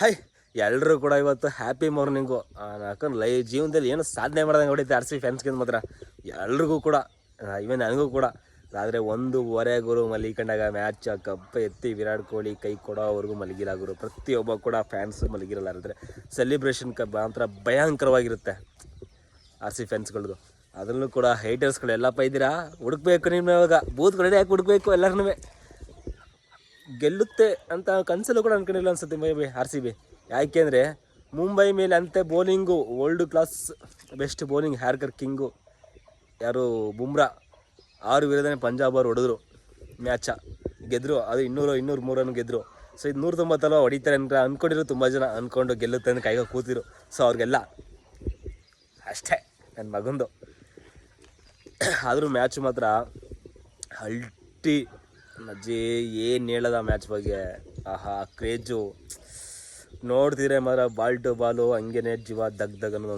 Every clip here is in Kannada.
ಹೈ ಎಲ್ಲರೂ ಕೂಡ ಇವತ್ತು ಹ್ಯಾಪಿ ಮಾರ್ನಿಂಗು. ಯಾಕಂದ್ರೆ ಜೀವನದಲ್ಲಿ ಏನು ಸಾಧನೆ ಮಾಡ್ದಂಗೆ ಹೊಡಿತೆ ಆರ್ ಸಿ ಫ್ಯಾನ್ಸ್ಗೆ ಮಾತ್ರ ಎಲ್ರಿಗೂ ಕೂಡ, ಇವನ್ ನನಗೂ ಕೂಡ. ಆದರೆ 1:15 ಮಲಿಕೊಂಡಾಗ ಮ್ಯಾಚ್ ಕಪ್ ಎತ್ತಿ ವಿರಾಟ್ ಕೊಹ್ಲಿ ಕೈ ಕೊಡೋವರೆಗೂ ಮಲಗಿಲ್ಲ ಗುರು. ಪ್ರತಿಯೊಬ್ಬ ಕೂಡ ಫ್ಯಾನ್ಸ್ ಮಲಗಿರಲ್ಲ. ಅಂದರೆ ಸೆಲಿಬ್ರೇಷನ್ ಮಾತ್ರ ಭಯಂಕರವಾಗಿರುತ್ತೆ ಆರ್ ಸಿ ಫ್ಯಾನ್ಸ್ಗಳದ್ದು. ಅದರಲ್ಲೂ ಕೂಡ ಹೈಟರ್ಸ್ಗಳು ಎಲ್ಲಪ್ಪ ಇದ್ದೀರಾ, ಹುಡುಕ್ಬೇಕು ನಿಮ್ಮ ಇವಾಗ ಬೂತ್ಗಳು ಯಾಕೆ ಹುಡುಕ್ಬೇಕು ಎಲ್ಲರನ್ನೂ. ಗೆಲ್ಲುತ್ತೆ ಅಂತ ಕನಸಲ್ಲೂ ಕೂಡ ಅನ್ಕೊಂಡಿಲ್ಲ ಅನ್ಸುತ್ತೆ ಆರ್ ಸಿ ಬಿ. ಯಾಕೆಂದರೆ ಮುಂಬೈ ಮೇಲೆ ಅಂತೆ bowling world class best bowling yorker king ಯಾರು ಬುಮ್ರಾ 6 ವಿರುದ್ಧನೇ ಪಂಜಾಬ್ ಅವರು ಹೊಡೆದ್ರು ಮ್ಯಾಚ, ಗೆದ್ದರು. ಅದು 203 ರನ್ ಗೆದ್ದರು. ಸೊ ಇದು 190 ಹೊಡಿತಾರೆ ಅಂತ ಅಂದ್ಕೊಂಡಿದ್ರು ತುಂಬ ಜನ. ಅಂದ್ಕೊಂಡು ಗೆಲ್ಲುತ್ತೆ ಅಂತ ಕೈಗೆ ಕೂತಿರು. ಸೊ ಅವ್ರಿಗೆಲ್ಲ ಅಷ್ಟೇ ನನ್ನ ಮಗಂದು. ಆದರೂ ಮ್ಯಾಚ್ ಮಾತ್ರ ಅಲ್ಟಿ ನಜ್ಜಿ, ಏನು ಹೇಳೋದ ಮ್ಯಾಚ್ ಬಗ್ಗೆ. ಆಹಾ ಕ್ರೇಜು ನೋಡ್ತಿದ್ರೆ ಮಾತ್ರ ಬಾಲ್ ಟು ಬಾಲು ಹಂಗೇನೆ ಜೀವ ದಗ್ ಅನ್ನೋದು.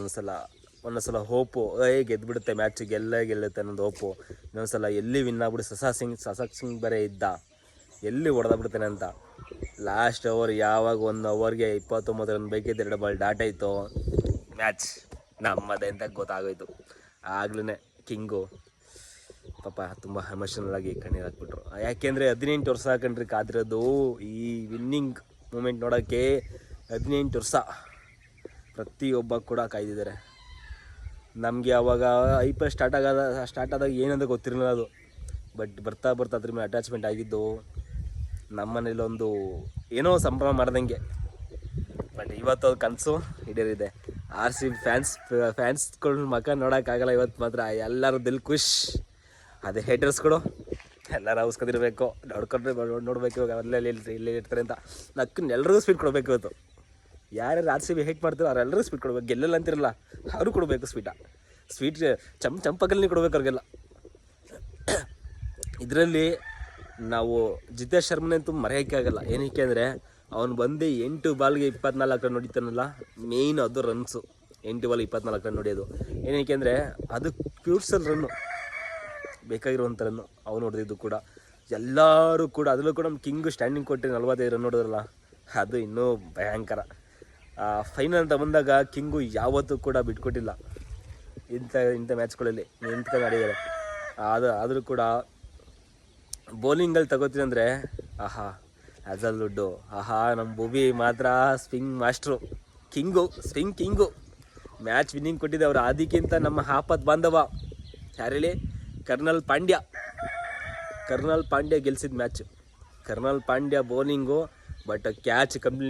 ಒಂದೊಂದ್ಸಲ ಹೋಪು ಗೆದ್ಬಿಡುತ್ತೆ ಮ್ಯಾಚ್, ಗೆಲ್ಲುತ್ತೆ ಅನ್ನೋದು ಹೋಪು. ಇನ್ನೊಂದ್ಸಲ ಎಲ್ಲಿ ವಿನ್ ಆಗ್ಬಿಡು. ಸಸಾಕ್ ಸಿಂಗ್ ಬೇರೆ ಇದ್ದ, ಎಲ್ಲಿ ಹೊಡೆದಾಗ್ಬಿಡ್ತಾನೆ ಅಂತ. ಲಾಸ್ಟ್ ಓವರ್ ಯಾವಾಗ 1 ಓವರ್ಗೆ 29 ರನ್ ಬೇಕಿದ್ದು 2 ಬಾಲ್ ಡಾಟ್ ಆಯಿತು, ಮ್ಯಾಚ್ ನಮ್ಮದೇ ಅಂತ ಗೊತ್ತಾಗೋಯ್ತು. ಆಗ್ಲೇ ಕಿಂಗು ಪಾಪ ತುಂಬ ಎಮೋಷನಲ್ ಆಗಿ ಕಣ್ಣೀರು ಹಾಕ್ಬಿಟ್ರು. ಯಾಕೆಂದರೆ 18 ವರ್ಷ ಹಾಕೊಂಡ್ರಿ ಕಾದಿರೋದು ಈ ವಿನ್ನಿಂಗ್ ಮೂಮೆಂಟ್ ನೋಡೋಕ್ಕೆ. 18 ವರ್ಷ ಪ್ರತಿಯೊಬ್ಬ ಕೂಡ ಕಾಯ್ದಿದ್ದಾರೆ. ನಮಗೆ ಅವಾಗ IPL ಸ್ಟಾರ್ಟ್ ಆದಾಗ ಏನಂತ ಗೊತ್ತಿರಲಿಲ್ಲ ಅದು. ಬಟ್ ಬರ್ತಾ ಅದ್ರ ಮೇಲೆ ಅಟ್ಯಾಚ್ಮೆಂಟ್ ಆಗಿದ್ದು ನಮ್ಮನೇಲಿ ಒಂದು ಏನೋ ಸಂಭ್ರಮ ಮಾಡ್ದಂಗೆ. ಬಟ್ ಇವತ್ತು ಅದು ಕನಸು ಈಡೇರಿದೆ. ಆರ್ ಸಿ ಫ್ಯಾನ್ಸ್ಗಳು ಮಕ್ಕ ನೋಡೋಕ್ಕಾಗಲ್ಲ ಇವತ್ತು ಮಾತ್ರ. ಎಲ್ಲರೂ ದಿಲ್ ಖುಷ್. ಅದೇ ಹೇಟರ್ಸ್ಗಳು ಎಲ್ಲರೂ ಅವಸ್ಕೊಂಡಿರ್ಬೇಕು, ನೋಡಬೇಕು ಇವಾಗ ಅಲ್ಲೇ ಇಲ್ಲೇ ಇರ್ತಾರೆ ಅಂತ. ನಕ್ಕನ್ನು ಎಲ್ರಿಗೂ ಸ್ಪೀಡ್ ಕೊಡಬೇಕು ಇವತ್ತು. ಯಾರ್ಯಾರು ಆರ್ ಸಿ ಬಿ ಹೇಟ್ ಮಾಡ್ತಾರೋ ಅವರೆಲ್ಲರೂ ಸ್ಪೀಡ್ ಕೊಡ್ಬೇಕು. ಗೆಲ್ಲಲ್ಲ ಅಂತಿರಲ್ಲ, ಅವರು ಕೊಡಬೇಕು ಸ್ವೀಟ್ ಚಂಪಕಲ್ಲಿ ಕೊಡ್ಬೇಕು ಅವ್ರಿಗೆಲ್ಲ. ಇದರಲ್ಲಿ ನಾವು ಜಿತೇಶ್ ಶರ್ಮನಂತೂ ಮರೆಯೋಕ್ಕೆ ಆಗಲ್ಲ. ಏನಕ್ಕೆ ಅಂದರೆ ಅವ್ನು ಬಂದು 8 ಬಾಲ್ಗೆ 24 ರನ್ ಹೊಡಿತಾನಲ್ಲ, ಮೇಯ್ನ್ ಅದು ರನ್ಸು. 8 ಬಾಲ್ 24 ರನ್ ಹೊಡಿಯೋದು ಏನಕ್ಕೆ ಅಂದರೆ ಅದು ಪ್ಯೂರ್ಸಲ್ ರನ್ನು, ಬೇಕಾಗಿರುವಂಥ ರನ್ನು ಅವನು ಹೊಡೆದಿದ್ದು ಕೂಡ. ಎಲ್ಲರೂ ಕೂಡ ಅದರಲ್ಲೂ ಕೂಡ ನಮ್ಮ ಕಿಂಗು ಸ್ಟ್ಯಾಂಡಿಂಗ್ ಕೊಟ್ಟರೆ 45 ರನ್ ಹೊಡೆದ್ರಲ್ಲ, ಅದು ಇನ್ನೂ ಭಯಂಕರ. ಫೈನಲ್ ಅಂತ ಬಂದಾಗ ಕಿಂಗು ಯಾವತ್ತೂ ಕೂಡ ಬಿಟ್ಕೊಟ್ಟಿಲ್ಲ. ಇಂಥ ಮ್ಯಾಚ್ಗಳಲ್ಲಿ ನಿಂತ್ಕೊಂಡು ಆಡಿದ್ದಾರೆ. ಆದರೂ ಕೂಡ ಬೌಲಿಂಗಲ್ಲಿ ತಗೋತೀನಿ ಅಂದರೆ ಆಹಾ ದುಡ್ಡು. ನಮ್ಮ ಭೂಮಿ ಮಾತ್ರ swing master, swing king. Match winning ಕೊಟ್ಟಿದ್ದೆ ಅವರು. ಅದಕ್ಕಿಂತ ನಮ್ಮ ಆಪತ್ ಬಾಂಧವ ಯಾರು ಹೇಳಿ, ಕರ್ನಲ್ ಪಾಂಡ್ಯ ಗೆಲ್ಸಿದ match. Krunal Pandya bowling, but catch complete